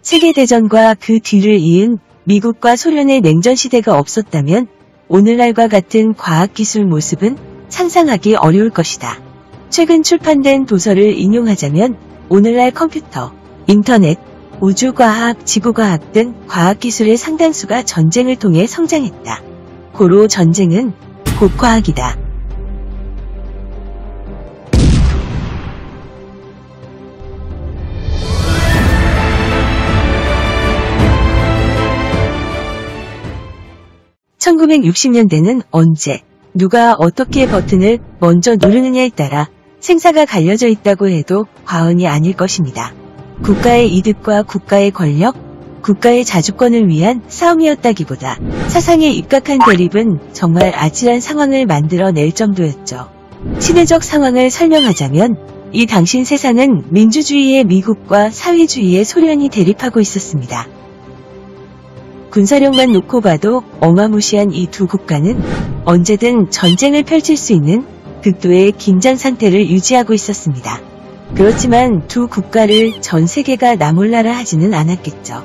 세계대전과 그 뒤를 이은 미국과 소련의 냉전시대가 없었다면 오늘날과 같은 과학기술 모습은 상상하기 어려울 것이다. 최근 출판된 도서를 인용하자면 오늘날 컴퓨터, 인터넷, 우주과학, 지구과학 등 과학기술의 상당수가 전쟁을 통해 성장했다. 고로 전쟁은 곧 과학이다. (1960년대는) 언제, 누가 어떻게 버튼을 먼저 누르느냐에 따라 생사가 갈려져 있다고 해도 과언이 아닐 것입니다. 국가의 이득과 국가의 권력, 국가의 자주권을 위한 싸움이었다기보다 사상에 입각한 대립은 정말 아찔한 상황을 만들어낼 정도였죠. 시대적 상황을 설명하자면 이 당시 세상은 민주주의의 미국과 사회주의의 소련이 대립하고 있었습니다. 군사력만 놓고 봐도 어마무시한 이 두 국가는 언제든 전쟁을 펼칠 수 있는 극도의 긴장 상태를 유지하고 있었습니다. 그렇지만 두 국가를 전 세계가 나몰라라 하지는 않았겠죠.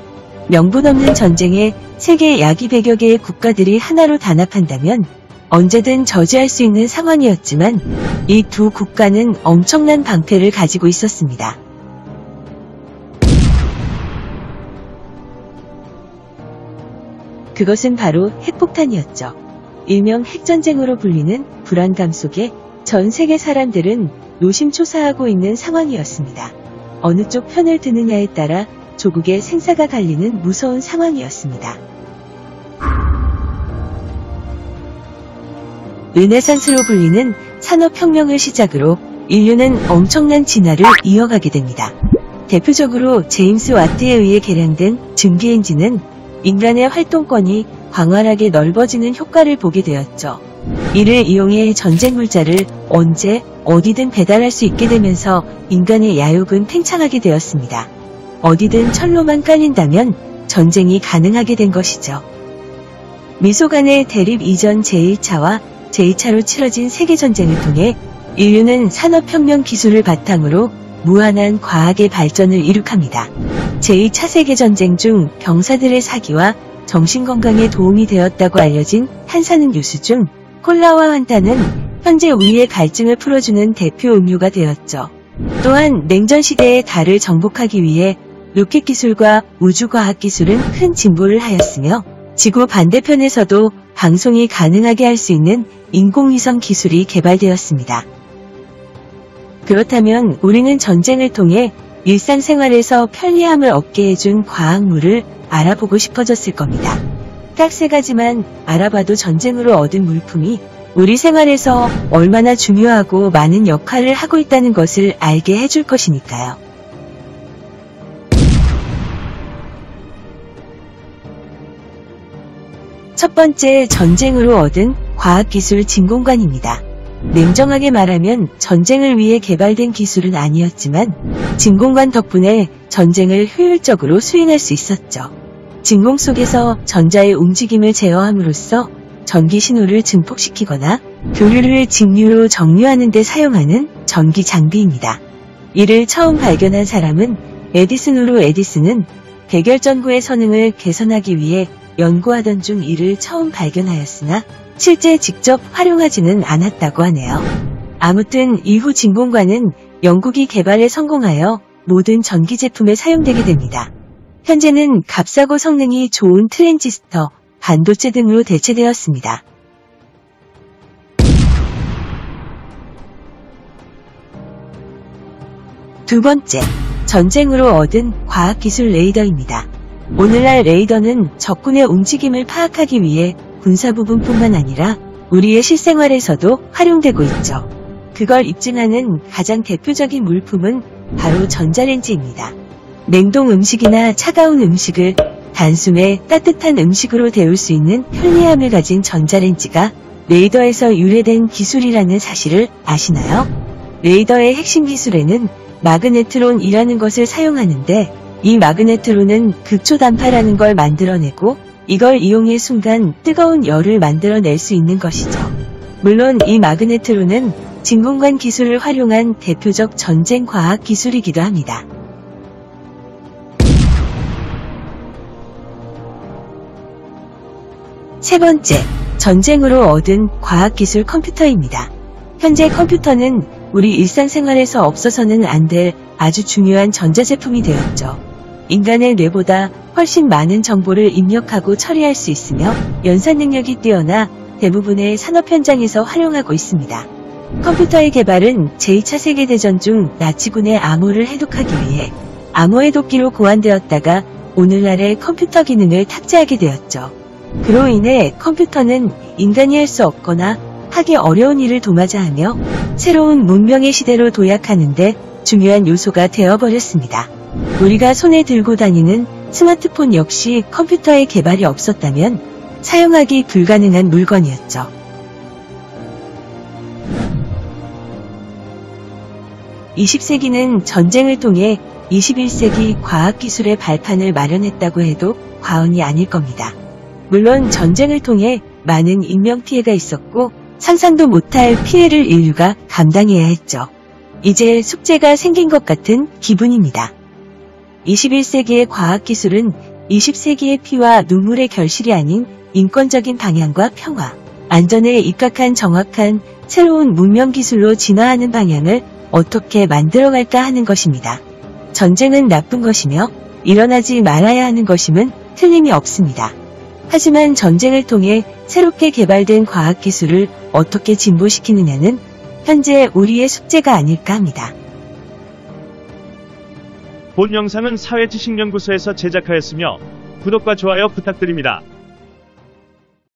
명분 없는 전쟁에 세계 약 200여 개의 국가들이 하나로 단합한다면 언제든 저지할 수 있는 상황이었지만 이 두 국가는 엄청난 방패를 가지고 있었습니다. 그것은 바로 핵폭탄이었죠. 일명 핵전쟁으로 불리는 불안감 속에 전 세계 사람들은 노심초사하고 있는 상황이었습니다. 어느 쪽 편을 드느냐에 따라 조국의 생사가 갈리는 무서운 상황이었습니다. 르네상스로 불리는 산업혁명을 시작으로 인류는 엄청난 진화를 이어가게 됩니다. 대표적으로 제임스 와트에 의해 개량된 증기엔진은 인간의 활동권이 광활하게 넓어지는 효과를 보게 되었죠. 이를 이용해 전쟁 물자를 언제 어디든 배달할 수 있게 되면서 인간의 야욕은 팽창하게 되었습니다. 어디든 철로만 깔린다면 전쟁이 가능하게 된 것이죠. 미소 간의 대립 이전 제1차와 제2차로 치러진 세계전쟁을 통해 인류는 산업혁명 기술을 바탕으로 무한한 과학의 발전을 이룩합니다. 제2차 세계전쟁 중 병사들의 사기와 정신건강에 도움이 되었다고 알려진 탄산음 유수 중 콜라와 환타는 현재 우리의 갈증을 풀어주는 대표 음료가 되었죠. 또한 냉전시대의 달을 정복하기 위해 로켓 기술과 우주과학 기술은 큰 진보를 하였으며 지구 반대편에서도 방송이 가능하게 할 수 있는 인공위성 기술이 개발되었습니다. 그렇다면 우리는 전쟁을 통해 일상생활에서 편리함을 얻게 해준 과학물을 알아보고 싶어졌을 겁니다. 딱 3가지만 알아봐도 전쟁으로 얻은 물품이 우리 생활에서 얼마나 중요하고 많은 역할을 하고 있다는 것을 알게 해줄 것이니까요. 첫 번째, 전쟁으로 얻은 과학기술 진공관입니다. 냉정하게 말하면 전쟁을 위해 개발된 기술은 아니었지만 진공관 덕분에 전쟁을 효율적으로 수행할 수 있었죠. 진공 속에서 전자의 움직임을 제어함으로써 전기 신호를 증폭시키거나 교류를 직류로 정류하는 데 사용하는 전기 장비입니다. 이를 처음 발견한 사람은 에디슨으로 에디슨은 백열전구의 성능을 개선하기 위해 연구하던 중 이를 처음 발견하였으나 실제 직접 활용하지는 않았다고 하네요. 아무튼 이후 진공관은 영국이 개발에 성공하여 모든 전기 제품에 사용되게 됩니다. 현재는 값싸고 성능이 좋은 트랜지스터, 반도체 등으로 대체되었습니다. 두 번째, 전쟁으로 얻은 과학기술 레이더입니다. 오늘날 레이더는 적군의 움직임을 파악하기 위해 군사 부분뿐만 아니라 우리의 실생활에서도 활용되고 있죠. 그걸 입증하는 가장 대표적인 물품은 바로 전자레인지입니다. 냉동 음식이나 차가운 음식을 단숨에 따뜻한 음식으로 데울 수 있는 편리함을 가진 전자레인지가 레이더에서 유래된 기술이라는 사실을 아시나요? 레이더의 핵심 기술에는 마그네트론이라는 것을 사용하는데 이 마그네트론은 극초단파라는 걸 만들어내고 이걸 이용해 순간 뜨거운 열을 만들어낼 수 있는 것이죠. 물론 이 마그네트론은 진공관 기술을 활용한 대표적 전쟁 과학 기술이기도 합니다. 세 번째, 전쟁으로 얻은 과학기술 컴퓨터입니다. 현재 컴퓨터는 우리 일상생활에서 없어서는 안 될 아주 중요한 전자제품이 되었죠. 인간의 뇌보다 훨씬 많은 정보를 입력하고 처리할 수 있으며 연산 능력이 뛰어나 대부분의 산업 현장에서 활용하고 있습니다. 컴퓨터의 개발은 제2차 세계대전 중 나치군의 암호를 해독하기 위해 암호 해독기로 고안되었다가 오늘날의 컴퓨터 기능을 탑재하게 되었죠. 그로 인해 컴퓨터는 인간이 할 수 없거나 하기 어려운 일을 도마자하며 새로운 문명의 시대로 도약하는데 중요한 요소가 되어버렸습니다. 우리가 손에 들고 다니는 스마트폰 역시 컴퓨터의 개발이 없었다면 사용하기 불가능한 물건이었죠. 20세기는 전쟁을 통해 21세기 과학기술의 발판을 마련했다고 해도 과언이 아닐 겁니다. 물론 전쟁을 통해 많은 인명피해가 있었고 상상도 못할 피해를 인류가 감당해야 했죠. 이제 숙제가 생긴 것 같은 기분입니다. 21세기의 과학기술은 20세기의 피와 눈물의 결실이 아닌 인권적인 방향과 평화, 안전에 입각한 정확한 새로운 문명기술로 진화하는 방향을 어떻게 만들어갈까 하는 것입니다. 전쟁은 나쁜 것이며 일어나지 말아야 하는 것임은 틀림이 없습니다. 하지만 전쟁을 통해 새롭게 개발된 과학기술을 어떻게 진보시키느냐는 현재 우리의 숙제가 아닐까 합니다. 본 영상은 사회지식연구소에서 제작하였으며 구독과 좋아요 부탁드립니다.